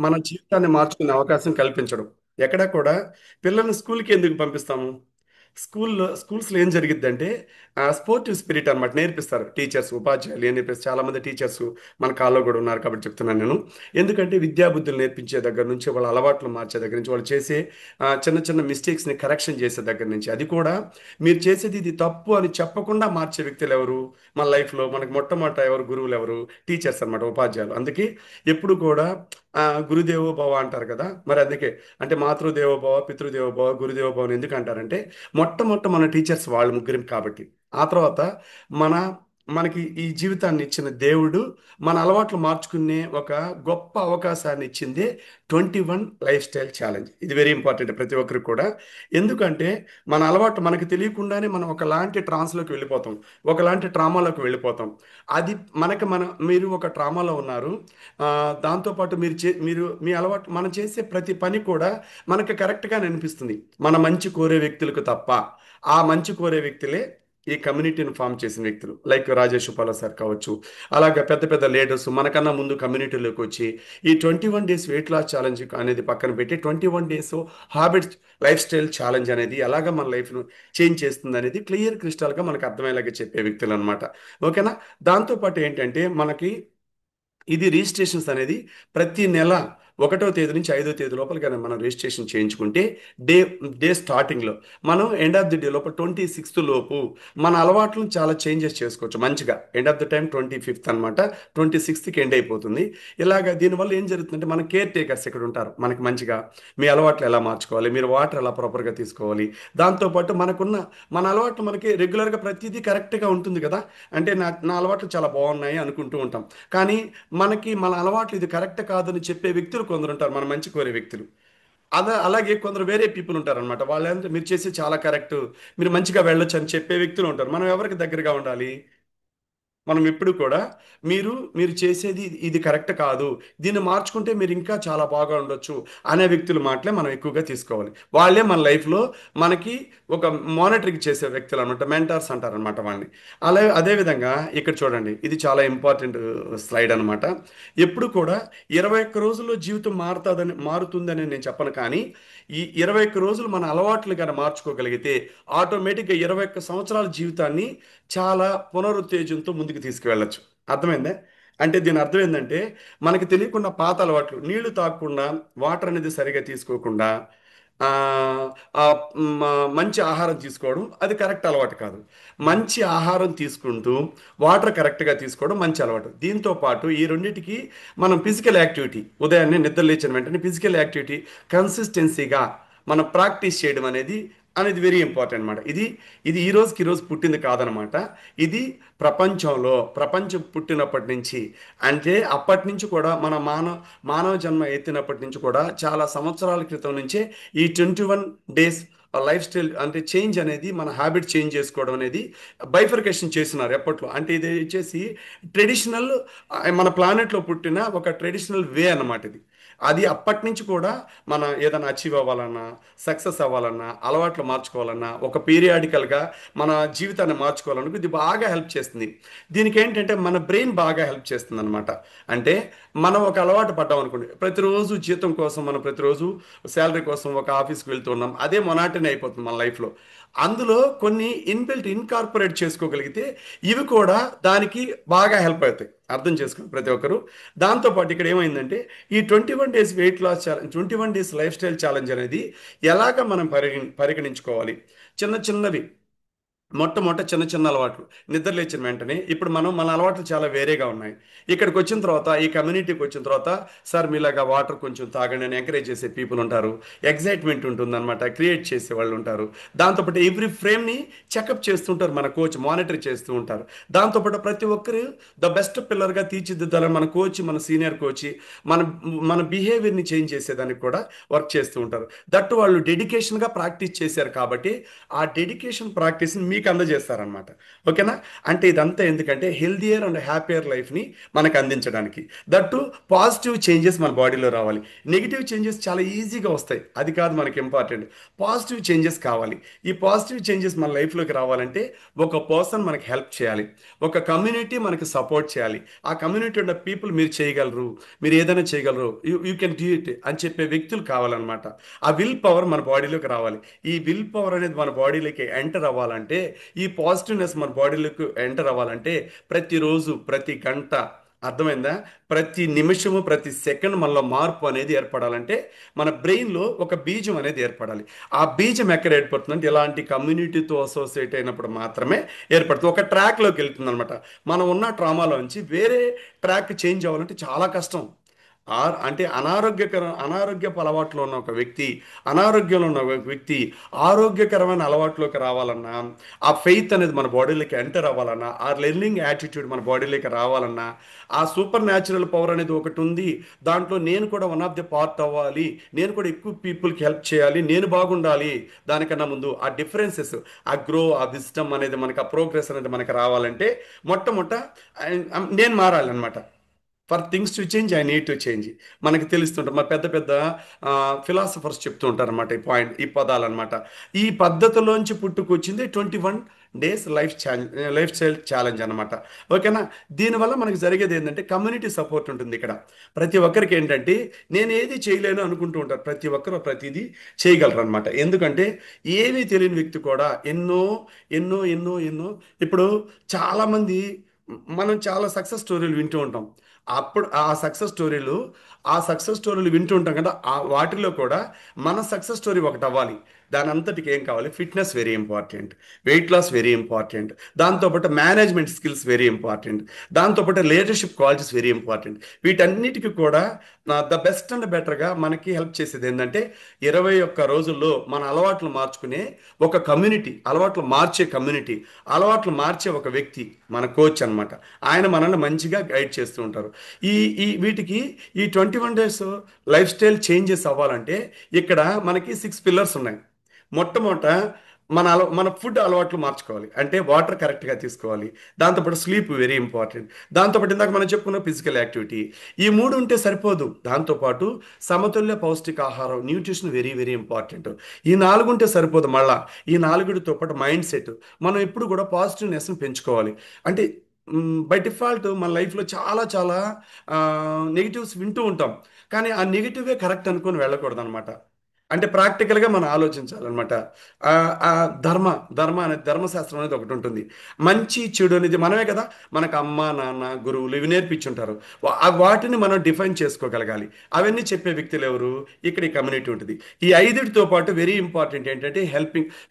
మన జీవితాన్ని మార్చుకునే అవకాశం కల్పించడం. ఎక్కడ కూడా పిల్లల్ని స్కూల్కి ఎందుకు పంపిస్తాము? స్కూల్స్లో ఏం జరిగిద్దంటే స్పోర్టివ్ స్పిరిట్ అనమాట నేర్పిస్తారు టీచర్స్, ఉపాధ్యాయులు ఏం నేర్పిస్తారు. చాలా మంది టీచర్స్ మన కాల్లో కూడా ఉన్నారు కాబట్టి చెప్తున్నాను నేను. ఎందుకంటే విద్యాబుద్ధులు నేర్పించే దగ్గర నుంచి, వాళ్ళ అలవాట్లు మార్చే దగ్గర నుంచి, వాళ్ళు చేసే చిన్న చిన్న మిస్టేక్స్ని కరెక్షన్ చేసే దగ్గర నుంచి, అది కూడా మీరు చేసేది ఇది తప్పు అని చెప్పకుండా మార్చే వ్యక్తులు ఎవరు మన లైఫ్లో? మనకు మొట్టమొదట ఎవరు గురువులు? ఎవరు? టీచర్స్ అనమాట, ఉపాధ్యాయులు. అందుకే ఎప్పుడు కూడా గురుదేవో భవ అంటారు కదా. మరి అందుకే అంటే మాతృదేవో భవ, పితృదేవో భవ, గురుదేవో భవ అని ఎందుకు అంటారంటే మొట్టమొదట మన టీచర్స్ వాళ్ళు ముగ్గురం కాబట్టి. ఆ తర్వాత మన మనకి ఈ జీవితాన్ని ఇచ్చిన దేవుడు మన అలవాట్లు మార్చుకునే ఒక గొప్ప అవకాశాన్ని ఇచ్చిందే 21 లైఫ్ స్టైల్ ఛాలెంజ్. ఇది వెరీ ఇంపార్టెంట్ ప్రతి ఒక్కరికి కూడా. ఎందుకంటే మన అలవాటు మనకి తెలియకుండానే మనం ఒకలాంటి ట్రాన్స్లోకి వెళ్ళిపోతాం, ఒకలాంటి ట్రామాలోకి వెళ్ళిపోతాం. అది మీరు ఒక ట్రామాలో ఉన్నారు. ఆ, దాంతోపాటు మీరు మీ అలవాటు మనం చేసే ప్రతి పని కూడా మనకు కరెక్ట్గా అనిపిస్తుంది మన మంచి కోరే వ్యక్తులకు తప్ప. ఆ మంచి కోరే వ్యక్తులే ఈ కమ్యూనిటీని ఫామ్ చేసిన వ్యక్తులు, లైక్ రాజేష్ ఉపాల సార్ కావచ్చు. అలాగే పెద్ద పెద్ద లీడర్స్ మనకన్నా ముందు కమ్యూనిటీలోకి వచ్చి ఈ 21 డేస్ వెయిట్ లాస్ ఛాలెంజ్ అనేది పక్కన పెట్టి 21 days habits life style challenge అనేది ఎలాగ మన లైఫ్ను చేంజ్ చేస్తుంది అనేది క్లియర్ క్రిస్టల్గా మనకు అర్థమయ్యేలాగా చెప్పే వ్యక్తులు అనమాట. ఓకేనా? దాంతోపాటు ఏంటంటే మనకి ఇది రిజిస్ట్రేషన్స్ అనేది ప్రతి నెల 1వ తేదీ నుంచి 5వ తేదీ లోపల కానీ మనం రిజిస్ట్రేషన్ చేయించుకుంటే డే డే స్టార్టింగ్లో మనం ఎండ్ ఆఫ్ ది డే లోపల 26th లోపు మన అలవాట్లను చాలా చేంజెస్ చేసుకోవచ్చు మంచిగా. End of the time 25th అనమాట. 26th ఎండ్ అయిపోతుంది. ఇలాగ దీనివల్ల ఏం జరుగుతుందంటే మన కేర్ టేకర్స్ ఇక్కడ ఉంటారు మనకి మంచిగా. మీ అలవాట్లు ఎలా మార్చుకోవాలి, మీరు వాటర్ ఎలా ప్రాపర్గా తీసుకోవాలి, దాంతోపాటు మన అలవాట్లు మనకి రెగ్యులర్గా ప్రతిదీ కరెక్ట్గా ఉంటుంది కదా. అంటే నా అలవాట్లు చాలా బాగున్నాయి అనుకుంటూ ఉంటాం. కానీ మన అలవాట్లు ఇది కరెక్ట్ కాదని చెప్పే వ్యక్తులు కొందరు ఉంటారు, మన మంచి కోరే వ్యక్తులు. అలాగే కొందరు వేరే పీపుల్ ఉంటారు అనమాట. వాళ్ళు ఏంటంటే మీరు చేసి చాలా కరెక్ట్, మీరు మంచిగా వెళ్ళొచ్చు అని చెప్పే వ్యక్తులు ఉంటారు. మనం ఎవరికి దగ్గరగా ఉండాలి? మనం ఎప్పుడు కూడా మీరు చేసేది ఇది కరెక్ట్ కాదు, దీన్ని మార్చుకుంటే మీరు ఇంకా చాలా బాగా ఉండొచ్చు అనే వ్యక్తుల మాటలే మనం ఎక్కువగా తీసుకోవాలి. వాళ్ళే మన లైఫ్లో మనకి ఒక మానిటరింగ్ చేసే వ్యక్తులు అనమాట, మెంటార్స్ అంటారు అనమాట వాళ్ళని. అదేవిధంగా ఇక్కడ చూడండి, ఇది చాలా ఇంపార్టెంట్ స్లైడ్ అనమాట. ఎప్పుడు కూడా 21 రోజుల్లో జీవితం మారుతుందని నేను చెప్పను, కానీ ఈ 21 రోజులు మన అలవాట్లు కానీ మార్చుకోగలిగితే ఆటోమేటిక్గా 21 సంవత్సరాల జీవితాన్ని చాలా పునరుత్తేజంతో ముందుకు తీసుకువెళ్ళచ్చు. అర్థమైందే? అంటే దీని అర్థం ఏంటంటే మనకి తెలియకుండా పాత అలవాట్లు, నీళ్లు తాగకుండా, వాటర్ అనేది సరిగా తీసుకోకుండా, ఆ, ఆ, మంచి ఆహారం తీసుకోవడం అది కరెక్ట్ అలవాటు కాదు. మంచి ఆహారం తీసుకుంటూ వాటర్ కరెక్ట్గా తీసుకోవడం మంచి అలవాటు. దీంతో పాటు ఈ రెండింటికి మనం ఫిజికల్ యాక్టివిటీ, ఉదయాన్నే నిద్ర లేచిన వెంటనే ఫిజికల్ యాక్టివిటీ కన్సిస్టెన్సీగా మనం ప్రాక్టీస్ చేయడం అనేది వెరీ ఇంపార్టెంట్ అనమాట. ఇది ఇది ఈ రోజు పుట్టింది కాదనమాట. ఇది ప్రపంచం పుట్టినప్పటి నుంచి, అంటే అప్పటి నుంచి కూడా మానవ జన్మ ఎత్తినప్పటి నుంచి కూడా చాలా సంవత్సరాల క్రితం నుంచే ఈ 21 డేస్ లైఫ్ స్టైల్ అంటే చేంజ్ అనేది, మన హ్యాబిట్ చేంజ్ చేసుకోవడం అనేది బైఫర్కేషన్ చేస్తున్నారు ఎప్పట్లో. అంటే ఇది వచ్చేసి ట్రెడిషనల్, మన ప్లానెట్లో పుట్టిన ఒక ట్రెడిషనల్ వే అన్నమాట ఇది. అది అప్పటి నుంచి కూడా మన ఏదైనా అచీవ్ అవ్వాలన్నా, సక్సెస్ అవ్వాలన్నా, అలవాట్లు మార్చుకోవాలన్నా, ఒక పీరియాడికల్గా మన జీవితాన్ని మార్చుకోవాలన్నా ఇది బాగా హెల్ప్ చేస్తుంది. దీనికి ఏంటంటే మన బ్రెయిన్ బాగా హెల్ప్ చేస్తుంది అనమాట. అంటే మనం ఒక అలవాటు పడ్డాం అనుకోండి, ప్రతిరోజు జీతం కోసం మనం ప్రతిరోజు శాలరీ కోసం ఒక ఆఫీస్కి వెళ్తున్నాం, అదే మొనాటనీ అయిపోతుంది మన లైఫ్లో. అందులో కొన్ని ఇన్కార్పొరేట్ చేసుకోగలిగితే ఇవి కూడా దానికి బాగా హెల్ప్ అవుతాయి. అర్థం చేసుకోండి ప్రతి ఒక్కరు. దాంతోపాటు ఇక్కడ ఏమైందంటే ఈ 21 days weight loss challenge, 21 days life style challenge అనేది ఎలాగ మనం పరిగణించుకోవాలి? చిన్న చిన్నవి, మొట్టమొదట చిన్న చిన్న అలవాట్లు. నిద్ర లేచిన వెంటనే ఇప్పుడు మన అలవాట్లు చాలా వేరేగా ఉన్నాయి. ఇక్కడికి వచ్చిన తర్వాత, ఈ కమ్యూనిటీకి వచ్చిన తర్వాత, సార్ మీలాగా వాటర్ కొంచెం తాగండి అని ఎంకరేజ్ చేసే పీపుల్ ఉంటారు. ఎగ్జైట్మెంట్ ఉంటుందన్నమాట, క్రియేట్ చేసే వాళ్ళు ఉంటారు. దాంతోపాటు ఎవ్రీ ఫ్రేమ్ని చెకప్ చేస్తుంటారు, మన కోచ్ మానిటర్ చేస్తూ ఉంటారు. దాంతోపాటు ప్రతి ఒక్కరు ద బెస్ట్ పిల్లర్గా తీర్చిదిద్దాలని మన కోచ్, మన సీనియర్ కోచ్ మన మన బిహేవియర్ని చేంజ్ చేసేదానికి కూడా వర్క్ చేస్తూ ఉంటారు. దట్టు వాళ్ళు డెడికేషన్గా ప్రాక్టీస్ చేశారు కాబట్టి ఆ డెడికేషన్ ప్రాక్టీస్ని మీకు అందజేస్తారనమాట. ఓకేనా? అంటే ఇదంతా ఎందుకంటే హెల్దియర్ అండ్ హ్యాపీయర్ లైఫ్ని మనకు అందించడానికి. దట్టు పాజిటివ్ చేంజెస్ మన బాడీలో రావాలి. నెగిటివ్ చేంజెస్ చాలా ఈజీగా వస్తాయి, అది కాదు మనకి ఇంపార్టెంట్. పాజిటివ్ చేంజెస్ కావాలి. ఈ పాజిటివ్ చేంజెస్ మన లైఫ్లోకి రావాలంటే ఒక పర్సన్ మనకి హెల్ప్ చేయాలి, ఒక కమ్యూనిటీ మనకి సపోర్ట్ చేయాలి. ఆ కమ్యూనిటీ ఉన్న పీపుల్ మీరు చేయగలరు, మీరు ఏదైనా చేయగలరు, యూ కెన్ డూ ఇట్ అని చెప్పే వ్యక్తులు కావాలన్నమాట. ఆ విల్ పవర్ మన బాడీలోకి రావాలి. ఈ విల్ పవర్ అనేది మన బాడీలోకి ఎంటర్ అవ్వాలంటే, ఈ పాజిటివ్నెస్ మన బాడీలోకి ఎంటర్ అవ్వాలంటే ప్రతిరోజు ప్రతి గంట, అర్థమైందా, ప్రతి నిమిషము ప్రతి సెకండ్ మనలో మార్పు అనేది ఏర్పడాలంటే మన బ్రెయిన్లో ఒక బీజం అనేది ఏర్పడాలి. ఆ బీజం ఎక్కడ ఏర్పడుతుందంటే ఇలాంటి కమ్యూనిటీతో అసోసియేట్ అయినప్పుడు మాత్రమే ఏర్పడుతుంది. ఒక ట్రాక్లోకి వెళ్తుంది అనమాట. మనం ఉన్న ట్రామాలోంచి వేరే ట్రాక్ చేంజ్ అవ్వాలంటే చాలా కష్టం. అంటే అనారోగ్యపు అలవాట్లో ఉన్న ఒక వ్యక్తి, అనారోగ్యంలో ఉన్న ఒక వ్యక్తి ఆరోగ్యకరమైన అలవాట్లోకి రావాలన్నా, ఆ ఫెయిత్ అనేది మన బాడీలోకి ఎంటర్ అవ్వాలన్నా, ఆ లెర్నింగ్ యాటిట్యూడ్ మన బాడీలోకి రావాలన్నా, ఆ సూపర్ న్యాచురల్ పవర్ అనేది ఒకటి ఉంది. దాంట్లో నేను కూడా వన్ ఆఫ్ ది పార్ట్ అవ్వాలి, నేను కూడా ఎక్కువ పీపుల్కి హెల్ప్ చేయాలి, నేను బాగుండాలి. దానికన్నా ముందు ఆ డిఫరెన్సెస్, ఆ గ్రో, ఆ విజ్డమ్ అనేది మనకి, ఆ ప్రోగ్రెస్ అనేది మనకి రావాలంటే మొట్టమొదట నేను మారాలన్నమాట. For things to change I need to change. మనకి తెలుస్తుంటారు మా పెద్ద పెద్ద ఫిలాసఫర్స్ చెప్తూ ఉంటారు అనమాట ఈ పాయింట్, ఈ పదాలు అనమాట. ఈ పద్ధతిలోంచి పుట్టుకొచ్చింది 21 డేస్ లైఫ్ స్టైల్ ఛాలెంజ్ అనమాట. ఓకేనా? దీనివల్ల మనకి జరిగేది ఏంటంటే కమ్యూనిటీ సపోర్ట్ ఉంటుంది ఇక్కడ. ప్రతి ఒక్కరికి ఏంటంటే నేను ఏది చేయలేను అనుకుంటూ ఉంటారు, ప్రతి ఒక్కరు ప్రతిదీ చేయగలరు అనమాట. ఎందుకంటే ఏమీ తెలియని వ్యక్తి కూడా ఎన్నో ఎన్నో ఎన్నో ఎన్నో ఇప్పుడు చాలామంది, మనం చాలా సక్సెస్ స్టోరీలు వింటూ ఉంటాం. అప్పుడు ఆ సక్సెస్ స్టోరీలు వింటూ ఉంటాం కదా, ఆ వాటిలో కూడా మన సక్సెస్ స్టోరీ ఒకటి అవ్వాలి. దాని అంతటికి ఏం కావాలి? Fitness very important, weight loss very important, దాంతోపాటు మేనేజ్మెంట్ స్కిల్స్ వెరీ ఇంపార్టెంట్, దాంతోపాటు లీడర్షిప్ క్వాలిటీస్ వెరీ ఇంపార్టెంట్. వీటన్నిటికీ కూడా ద బెస్ట్ అండ్ బెటర్గా మనకి హెల్ప్ చేసేది ఏంటంటే 21 రోజుల్లో మన అలవాట్లు మార్చుకునే ఒక కమ్యూనిటీ, అలవాట్లు మార్చే ఒక వ్యక్తి మన కోచ్ అన్నమాట. ఆయన మనల్ని మంచిగా గైడ్ చేస్తూ ఉంటారు. ఈ ఈ వీటికి ఈ 21 డేస్ లైఫ్ స్టైల్ చేంజెస్ అవ్వాలంటే ఇక్కడ మనకి 6 పిల్లర్స్ ఉన్నాయి. మొట్టమొదట మన ఫుడ్ అలవాట్లు మార్చుకోవాలి. అంటే వాటర్ కరెక్ట్గా తీసుకోవాలి, దాంతోపాటు స్లీప్ వెరీ ఇంపార్టెంట్, దాంతోపాటు ఇందాక మనం చెప్పుకున్న ఫిజికల్ యాక్టివిటీ. ఈ మూడు ఉంటే సరిపోదు, దాంతోపాటు సమతుల్య పౌష్టికాహారం, న్యూట్రిషన్ వెరీ వెరీ ఇంపార్టెంట్. ఈ నాలుగు ఉంటే సరిపోదు, మళ్ళా ఈ నాలుగుతో పాటు మైండ్ సెట్. మనం ఎప్పుడు కూడా పాజిటివ్నెస్ని పెంచుకోవాలి. అంటే బై డిఫాల్ట్ మన లైఫ్లో చాలా చాలా నెగిటివ్స్ వింటూ ఉంటాం, కానీ ఆ నెగిటివే కరెక్ట్ అనుకొని వెళ్ళకూడదు అనమాట. అంటే ప్రాక్టికల్గా మనం ఆలోచించాలన్నమాట. ఆ ఆ ధర్మ ధర్మ అనేది, ధర్మశాస్త్రం అనేది ఒకటి ఉంటుంది. మంచి చెడు అనేది మనమే కదా, మనకు అమ్మ నాన్న గురువులు ఇవి నేర్పించుంటారు. వాటిని మనం డిఫైన్ చేసుకోగలగాలి. అవన్నీ చెప్పే వ్యక్తులు ఎవరు? ఇక్కడ ఈ కమ్యూనిటీ ఉంటుంది. ఈ ఐదుటితో పాటు వెరీ ఇంపార్టెంట్ ఏంటంటే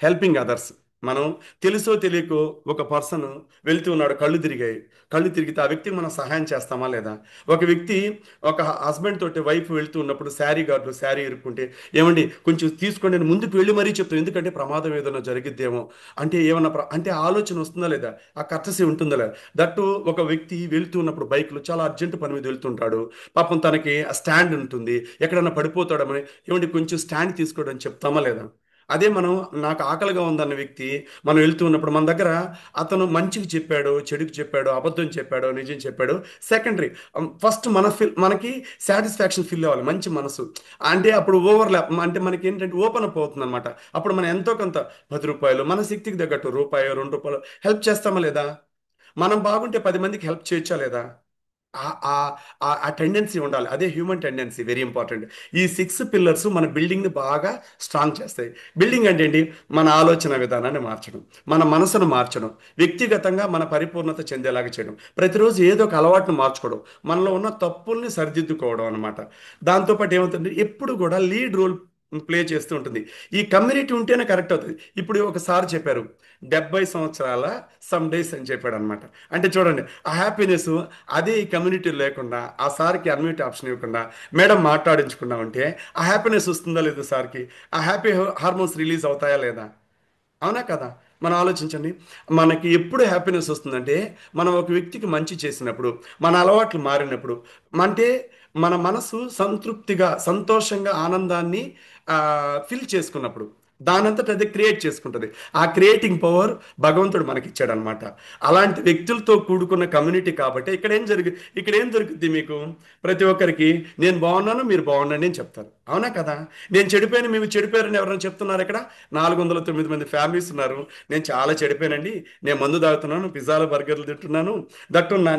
హెల్పింగ్ అదర్స్. మనం తెలుసో తెలియకో ఒక పర్సన్ వెళ్తూ ఉన్నాడు, కళ్ళు తిరిగితే ఆ వ్యక్తికి మనం సహాయం చేస్తామా లేదా? ఒక వ్యక్తి, ఒక హస్బెండ్ తోటి వైఫ్ వెళ్తూ ఉన్నప్పుడు శారీ ఇరుక్కుంటే, ఏమండి కొంచెం తీసుకోండి అని ముందుకు వెళ్ళి మరీ చెప్తాం, ఎందుకంటే ప్రమాదం ఏదైనా జరిగిద్దేమో, అంటే ఏమన్నా అంటే ఆలోచన వస్తుందా లేదా, ఆ కర్టసీ ఉంటుందా లేదా. దట్టు ఒక వ్యక్తి వెళ్తూ ఉన్నప్పుడు బైక్లో చాలా అర్జెంట్ పని మీద వెళ్తుంటాడు, పాపం తనకి ఆ స్టాండ్ ఉంటుంది, ఎక్కడన్నా పడిపోతాడమని, ఏమండి కొంచెం స్టాండ్ తీసుకోవడం అని చెప్తామా లేదా? అదే మనం, నాకు ఆకలిగా ఉందన్న వ్యక్తి మనం వెళ్తూ ఉన్నప్పుడు మన దగ్గర, అతను మంచికి చెప్పాడు, చెడుకు చెప్పాడు, అబద్ధం చెప్పాడు, నిజం చెప్పాడు, సెకండరీ. ఫస్ట్ మనకి సాటిస్ఫాక్షన్ ఫీల్ అవ్వాలి, మంచి మనసు. అంటే అప్పుడు ఓవర్లాప్, అంటే మనకి ఏంటంటే ఓపెన్ అప్ అవుతుంది అనమాట. అప్పుడు మనం ఎంతో కొంత 10 రూపాయలు మన శక్తికి తగ్గట్టు రూపాయో 2 రూపాయలు హెల్ప్ చేస్తామా లేదా? మనం బాగుంటే 10 మందికి హెల్ప్ చేయొచ్చా లేదా? ఆ- ఆ ఆ టెండెన్సీ ఉండాలి, అదే హ్యూమన్ టెండెన్సీ వెరీ ఇంపార్టెంట్. ఈ 6 పిల్లర్స్ మన బిల్డింగ్ని బాగా స్ట్రాంగ్ చేస్తాయి. బిల్డింగ్ అంటే ఏంటి? మన ఆలోచన విధానాన్ని మార్చడం, మన మనసును మార్చడం, వ్యక్తిగతంగా మన పరిపూర్ణత చెందేలాగా చేయడం, ప్రతిరోజు ఏదో ఒక అలవాటును మార్చుకోవడం, మనలో ఉన్న తప్పుల్ని సరిదిద్దుకోవడం అనమాట. దాంతోపాటు ఏమవుతుంది, ఎప్పుడు కూడా లీడ్ రోల్ ప్లే చేస్తూ ఉంటుంది. ఈ కమ్యూనిటీ ఉంటేనే కరెక్ట్ అవుతుంది. ఇప్పుడు ఒకసారి చెప్పారు 70 సంవత్సరాల సమ్ డేస్ అని చెప్పాడు అనమాట. అంటే చూడండి, ఆ హ్యాపీనెస్ అదే ఈ కమ్యూనిటీ లేకుండా, ఆ సార్కి అన్మ్యూట్ ఆప్షన్ ఇవ్వకుండా మేడం మాట్లాడించకుండా ఉంటే ఆ హ్యాపీనెస్ వస్తుందా లేదా సార్కి? ఆ హ్యాపీ హార్మోన్స్ రిలీజ్ అవుతాయా లేదా? అవునా కదా? మనం ఆలోచించండి. మనకి ఎప్పుడు హ్యాపీనెస్ వస్తుందంటే మనం ఒక వ్యక్తికి మంచి చేసినప్పుడు, మన అలవాట్లు మారినప్పుడు, అంటే మన మనసు సంతృప్తిగా, సంతోషంగా, ఆనందాన్ని ఫిల్ చేసుకున్నప్పుడు. దానంతట అది క్రియేట్ చేసుకుంటుంది. ఆ క్రియేటింగ్ పవర్ భగవంతుడు మనకిచ్చాడనమాట. అలాంటి వ్యక్తులతో కూడుకున్న కమ్యూనిటీ కాబట్టి ఇక్కడ ఏం దొరుకుద్ది మీకు? ప్రతి ఒక్కరికి నేను బాగున్నాను, మీరు బాగుండండి అని చెప్తారు. అవునా కదా? నేను చెడిపోయాను, మీరు చెడిపోయారని ఎవరైనా చెప్తున్నారు ఇక్కడ? 409 మంది ఫ్యామిలీస్ ఉన్నారు. నేను చాలా చెడిపోయానండి, నేను మందు తాగుతున్నాను, పిజ్జాలు బర్గర్లు తింటున్నాను,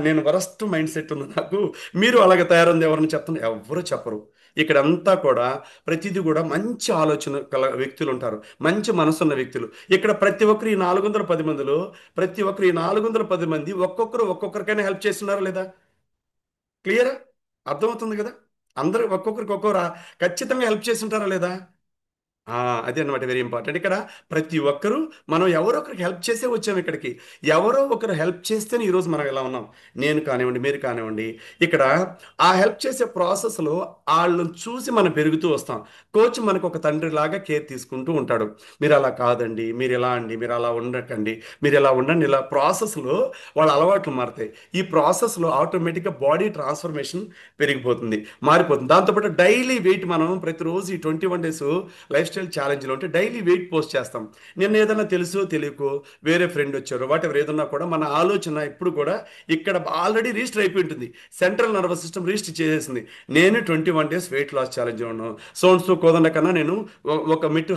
నేను వరస్ట్ మైండ్ సెట్ ఉంది నాకు, మీరు అలాగే తయారైంది ఎవరైనా చెప్తున్నారు? ఎవరు చెప్పరు. ఇక్కడంతా కూడా ప్రతిదీ కూడా మంచి ఆలోచన కల వ్యక్తులు ఉంటారు, మంచి మనసున్న వ్యక్తులు. ఇక్కడ ప్రతి ఒక్కరు ఈ 410 మందిలో ప్రతి ఒక్కరు ఈ 410 మంది ఒక్కొక్కరు ఒక్కొక్కరికైనా హెల్ప్ చేస్తున్నారా లేదా? క్లియరా? అర్థమవుతుంది కదా? అందరూ ఒక్కొక్కరికి ఒక్కొక్కరు ఖచ్చితంగా హెల్ప్ చేసి ఉంటారా లేదా? ఆ, అదే అనమాట వెరీ ఇంపార్టెంట్. ఇక్కడ ప్రతి ఒక్కరూ మనం ఎవరో ఒకరికి హెల్ప్ చేసే వచ్చాము ఇక్కడికి. ఎవరో ఒకరు హెల్ప్ చేస్తేనే ఈరోజు మనం ఎలా ఉన్నాం. నేను కానివ్వండి, మీరు కానివ్వండి. ఇక్కడ ఆ హెల్ప్ చేసే ప్రాసెస్లో వాళ్ళని చూసి మనం పెరుగుతూ వస్తాం. కోచ్ మనకు ఒక తండ్రి లాగా కేర్ తీసుకుంటూ ఉంటాడు. మీరు అలా కాదండి, మీరు ఇలా అండి, మీరు అలా ఉండకండి, మీరు ఇలా ఉండండి. ఇలా ప్రాసెస్లో వాళ్ళ అలవాట్లు మారుతాయి. ఈ ప్రాసెస్లో ఆటోమేటిక్గా బాడీ ట్రాన్స్ఫర్మేషన్ పెరిగిపోతుంది, మారిపోతుంది. దాంతోపాటు డైలీ వెయిట్ మనం ప్రతిరోజు ఈ 21 days లైఫ్ స్టైల్ ఛాలెంజ్లో ఉంటే డైలీ వెయిట్ పోస్ట్ చేస్తాం. నిన్న ఏదైనా తెలుసో తెలియకో వేరే ఫ్రెండ్ వచ్చారు, వాట్ ఎవర్ ఏదన్నా కూడా మన ఆలోచన ఎప్పుడు కూడా ఇక్కడ ఆల్రెడీ రిజిస్టర్ అయిపోయి ఉంటుంది. సెంట్రల్ నర్వస్ సిస్టమ్ రిజిస్టర్ చేసేసింది. నేను 21 days వెయిట్ లాస్ ఛాలెంజ్లో ఉన్నాను. సోన్స్తో కోదండ కన్నా నేను ఒక మిట్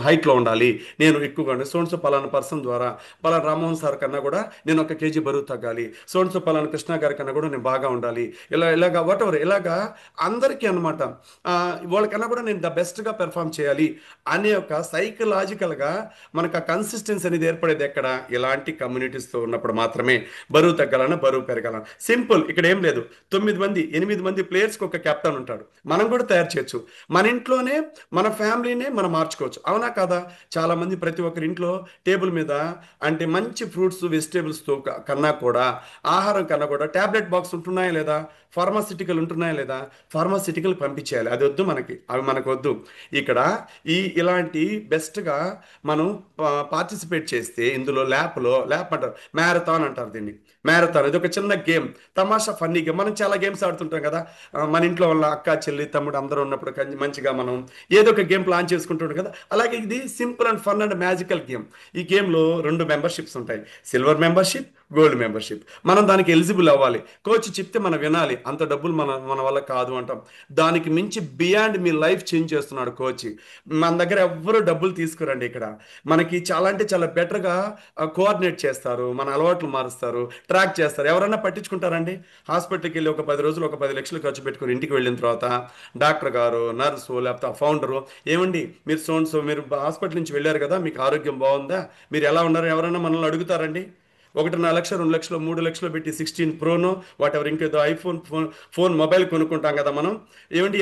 హైట్లో ఉండాలి, నేను ఎక్కువగా ఉండాలి. సోన్స్తో పలానా పర్సన్ ద్వారా పలానా రామ్మోహన్ సార్ కన్నా కూడా నేను 1 kg బరువు తగ్గాలి. సోన్స్తో పలానా కృష్ణ గారి కన్నా కూడా నేను బాగా ఉండాలి. ఇలాగా వాట్ ఎవర్ ఇలాగా అందరికీ అనమాట. వాళ్ళకన్నా కూడా నేను ద బెస్ట్గా పెర్ఫామ్ చేయాలి అనే ఒక సైకలాజికల్గా మనకు ఆ కన్సిస్టెన్సీ అనేది ఏర్పడేది ఎక్కడ? ఇలాంటి కమ్యూనిటీస్తో ఉన్నప్పుడు మాత్రమే. బరువు తగ్గాలన్నా బరువు పెరగాలన్నా సింపుల్. ఇక్కడ ఏం లేదు. 9 మంది 8 మంది ప్లేయర్స్కి ఒక కెప్టెన్ ఉంటాడు. మనం కూడా తయారు చేయొచ్చు. మన ఇంట్లోనే మన ఫ్యామిలీనే మనం మార్చుకోవచ్చు. అవునా కదా? చాలా మంది ప్రతి ఒక్కరి ఇంట్లో టేబుల్ మీద అంటే మంచి ఫ్రూట్స్ వెజిటేబుల్స్తో కన్నా కూడా, ఆహారం కన్నా కూడా టాబ్లెట్ బాక్స్ ఉంటున్నాయా లేదా? ఫార్మాసిటికల్ ఉంటున్నాయా లేదా? ఫార్మాసిటికల్ పంపించేయాలి. అది వద్దు మనకి, అవి మనకు వద్దు. ఇక్కడ ఇలాంటి బెస్ట్గా మనం పార్టిసిపేట్ చేస్తే ఇందులో ల్యాప్ అంటారు, మ్యారథాన్ అంటారు దీన్ని. మ్యారథాన్ ఇది ఒక చిన్న గేమ్, తమాషా ఫన్నీ గేమ్. మనం చాలా గేమ్స్ ఆడుతుంటాం కదా. మన ఇంట్లో వాళ్ళ అక్క చెల్లి తమ్ముడు అందరూ ఉన్నప్పుడు మంచిగా మనం ఏదో ఒక గేమ్ ప్లాన్ చేసుకుంటుంటాం కదా. అలాగే ఇది simple and fun and magical game. ఈ గేమ్లో 2 మెంబర్షిప్స్ ఉంటాయి, సిల్వర్ మెంబర్షిప్, గోల్డ్ మెంబర్షిప్. మనం దానికి ఎలిజిబుల్ అవ్వాలి. కోచ్ చెప్తే మనం వినాలి. అంత డబ్బులు మన వల్ల కాదు అంటాం. దానికి మించి బియాండ్ మీ లైఫ్ చేంజ్ చేస్తున్నాడు కోచ్. మన దగ్గర ఎవ్వరు డబ్బులు తీసుకురండి. ఇక్కడ మనకి చాలా అంటే చాలా బెటర్గా కోఆర్డినేట్ చేస్తారు, మన అలవాట్లు మారుస్తారు, ట్రాక్ చేస్తారు. ఎవరన్నా పట్టించుకుంటారండి? హాస్పిటల్కి వెళ్ళి ఒక 10 రోజులు ఒక 10 లక్షలు ఖర్చు పెట్టుకుని ఇంటికి వెళ్ళిన తర్వాత డాక్టర్ గారు, నర్సు, లేకపోతే ఆ ఫౌండరు, ఏమండి మీరు మీరు హాస్పిటల్ నుంచి వెళ్ళారు కదా, మీకు ఆరోగ్యం బాగుందా, మీరు ఎలా ఉన్నారు, ఎవరైనా మనల్ని అడుగుతారండి? 1.5 లక్షలు 2 లక్షలు 3 లక్షలు పెట్టి 16 Pro వాట్ ఎవర్ ఇంకేదో ఐఫోన్ ఫోన్ మొబైల్ కొనుక్కుంటాం కదా మనం. ఏమండి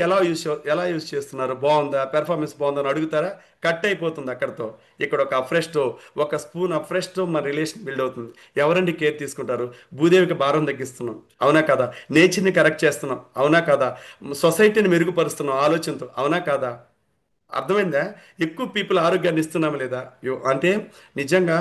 ఎలా యూజ్ చేస్తున్నారు, బాగుందా, పెర్ఫార్మెన్స్ బాగుందా అని అడుగుతారా? కట్ అయిపోతుంది అక్కడితో. ఇక్కడ ఒక అఫ్రెష్తో, ఒక స్పూన్ అఫ్రెష్తో మన రిలేషన్ బిల్డ్ అవుతుంది. ఎవరండి కేర్ తీసుకుంటారు? భూదేవికి భారం తగ్గిస్తున్నాం, అవునా కదా? నేచర్ని కరెక్ట్ చేస్తున్నాం, అవునా కదా? సొసైటీని మెరుగుపరుస్తున్నాం ఆలోచనతో, అవునా కదా? అర్థమైందా? ఎక్కువ పీపుల్ ఆరోగ్యాన్ని ఇస్తున్నామా లేదా? అంటే నిజంగా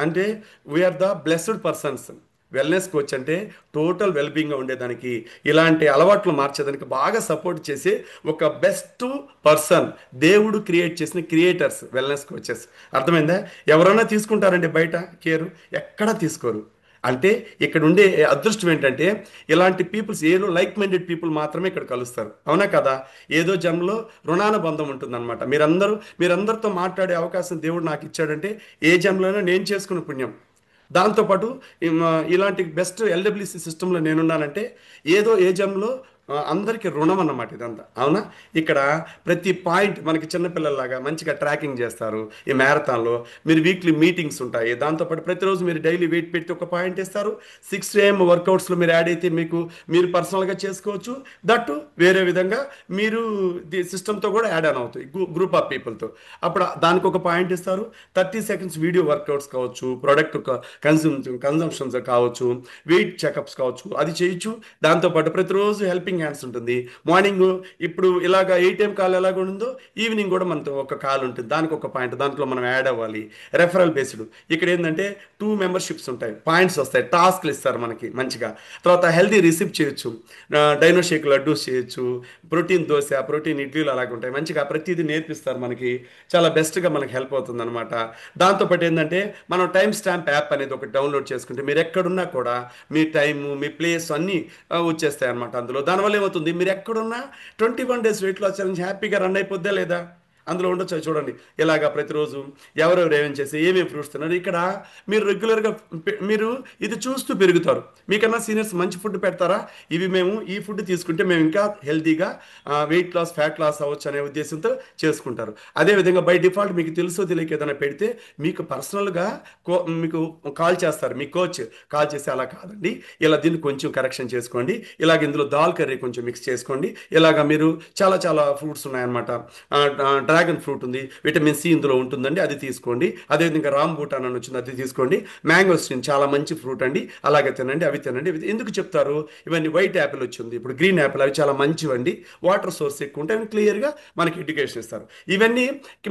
అంటే we are the blessed persons. Wellness coach అంటే టోటల్ వెల్బీయింగ్గా ఉండేదానికి, ఇలాంటి అలవాట్లు మార్చేదానికి బాగా సపోర్ట్ చేసి ఒక బెస్ట్ పర్సన్, దేవుడు క్రియేట్ చేసిన క్రియేటర్స్ వెల్నెస్ కోచెస్. అర్థమైందా? ఎవరైనా తీసుకుంటారండి బయట కేరు? ఎక్కడా తీసుకోరు. అంటే ఇక్కడ ఉండే అదృష్టం ఏంటంటే ఇలాంటి పీపుల్స్, ఏదో లైక్ మైండెడ్ పీపుల్ మాత్రమే ఇక్కడ కలుస్తారు, అవునా కదా? ఏదో జన్మలో రుణానుబంధం ఉంటుందన్నమాట. మీరందరితో మాట్లాడే అవకాశం దేవుడు నాకు ఇచ్చాడంటే ఏ జన్మలోనైనా నేను చేసుకున్న పుణ్యం. దాంతోపాటు ఇలాంటి బెస్ట్ ఎల్డబ్ల్యూసి సిస్టంలో నేనున్నానంటే ఏదో ఏ జన్మలో అందరికీ రుణం అన్నమాట ఇదంతా, అవునా? ఇక్కడ ప్రతి పాయింట్ మనకి చిన్నపిల్లల్లాగా మంచిగా ట్రాకింగ్ చేస్తారు. ఈ మ్యారథాన్లో మీరు వీక్లీ మీటింగ్స్ ఉంటాయి. దాంతోపాటు ప్రతిరోజు మీరు డైలీ వెయిట్ పెట్టి ఒక పాయింట్ ఇస్తారు. 6 AM వర్కౌట్స్లో మీరు యాడ్ అయితే మీరు పర్సనల్గా చేసుకోవచ్చు. దట్టు వేరే విధంగా మీరు సిస్టమ్తో కూడా యాడ్ ఆన్ అవుతాయి గ్రూప్ ఆఫ్ పీపుల్తో. అప్పుడు దానికి ఒక పాయింట్ ఇస్తారు. 30 seconds వీడియో వర్కౌట్స్ కావచ్చు, ప్రోడక్ట్ కన్సంప్షన్స్ కావచ్చు, వెయిట్ చెకప్స్ కావచ్చు, అది చేయొచ్చు. దాంతోపాటు ప్రతిరోజు హెల్పింగ్ హెల్పింగ్ హ్యాండ్స్ ఉంటుంది. మార్నింగ్ ఇప్పుడు ఇలాగ 8 AM కాల్ ఎలాగ ఉందో ఈవినింగ్ కూడా మనతో ఒక కాల్ ఉంటుంది, దానికి ఒక పాయింట్, దాంట్లో మనం యాడ్ అవ్వాలి. Referral based. ఇక్కడ ఏంటంటే 2 మెంబర్షిప్స్ ఉంటాయి, పాయింట్స్ వస్తాయి, టాస్క్లు ఇస్తారు మనకి మంచిగా. తర్వాత హెల్దీ రిసిప్ట్ చేయొచ్చు, డైనో షేక్ లడ్డూస్ చేయొచ్చు, ప్రోటీన్ దోశ, ప్రోటీన్ ఇడ్లీలు అలాగ ఉంటాయి, మంచిగా ప్రతిదీ నేర్పిస్తారు మనకి. చాలా బెస్ట్గా మనకి హెల్ప్ అవుతుంది అనమాట. దాంతోపాటు ఏంటంటే మనం టైం స్టాంప్ యాప్ అనేది ఒకటి డౌన్లోడ్ చేసుకుంటే మీరు ఎక్కడున్నా కూడా మీ టైము మీ ప్లేస్ అన్నీ వచ్చేస్తాయి అనమాట అందులో. దానివల్ల ఏమవుతుంది, మీరు ఎక్కడున్నా 21 days వెయిట్ లాస్ ఛాలెంజ్ హ్యాపీగా రన్ అయిపోద్దా లేదా? అందులో ఉండొచ్చు చూడండి. ఇలాగా ప్రతిరోజు ఎవరెవరు ఏమేమి చేసి ఏమేమి ఫ్రూట్స్ తిన్నారు ఇక్కడ. మీరు రెగ్యులర్గా మీరు ఇది చూస్తూ పెరుగుతారు. మీకన్నా సీనియర్స్ మంచి ఫుడ్ పెడతారా, ఇవి మేము ఈ ఫుడ్ తీసుకుంటే మేము ఇంకా హెల్తీగా వెయిట్ లాస్ ఫ్యాట్ లాస్ అవ్వచ్చు అనే ఉద్దేశంతో చేసుకుంటారు. అదేవిధంగా బై డిఫాల్ట్ మీకు తెలుసో తెలియక ఏదైనా పెడితే మీకు పర్సనల్గా మీకు కాల్ చేస్తారు, మీ కోచ్ కాల్ చేసి అలా కాదండి, ఇలా దీన్ని కొంచెం కరెక్షన్ చేసుకోండి, ఇలాగ ఇందులో దాల్ కర్రీ కొంచెం మిక్స్ చేసుకోండి, ఇలాగ మీరు చాలా చాలా ఫ్రూట్స్ ఉన్నాయన్నమాట. డ్రాగన్ ఫ్రూట్ ఉంది, విటమిన్ సి ఇందులో ఉంటుందండి, అది తీసుకోండి. అదేవిధంగా రామ్ బూటాన్ అని వచ్చింది, అది తీసుకోండి. మ్యాంగోస్టిన్ చాలా మంచి ఫ్రూట్ అండి, అలాగే తినండి, అవి తినండి. ఎందుకు చెప్తారు ఇవన్నీ? వైట్ యాపిల్ వచ్చింది, ఇప్పుడు గ్రీన్ యాపిల్, అవి చాలా మంచివండి, వాటర్ సోర్స్ ఎక్కువ ఉంటాయి, క్లియర్గా మనకి ఎడ్యుకేషన్ ఇస్తారు. ఇవన్నీ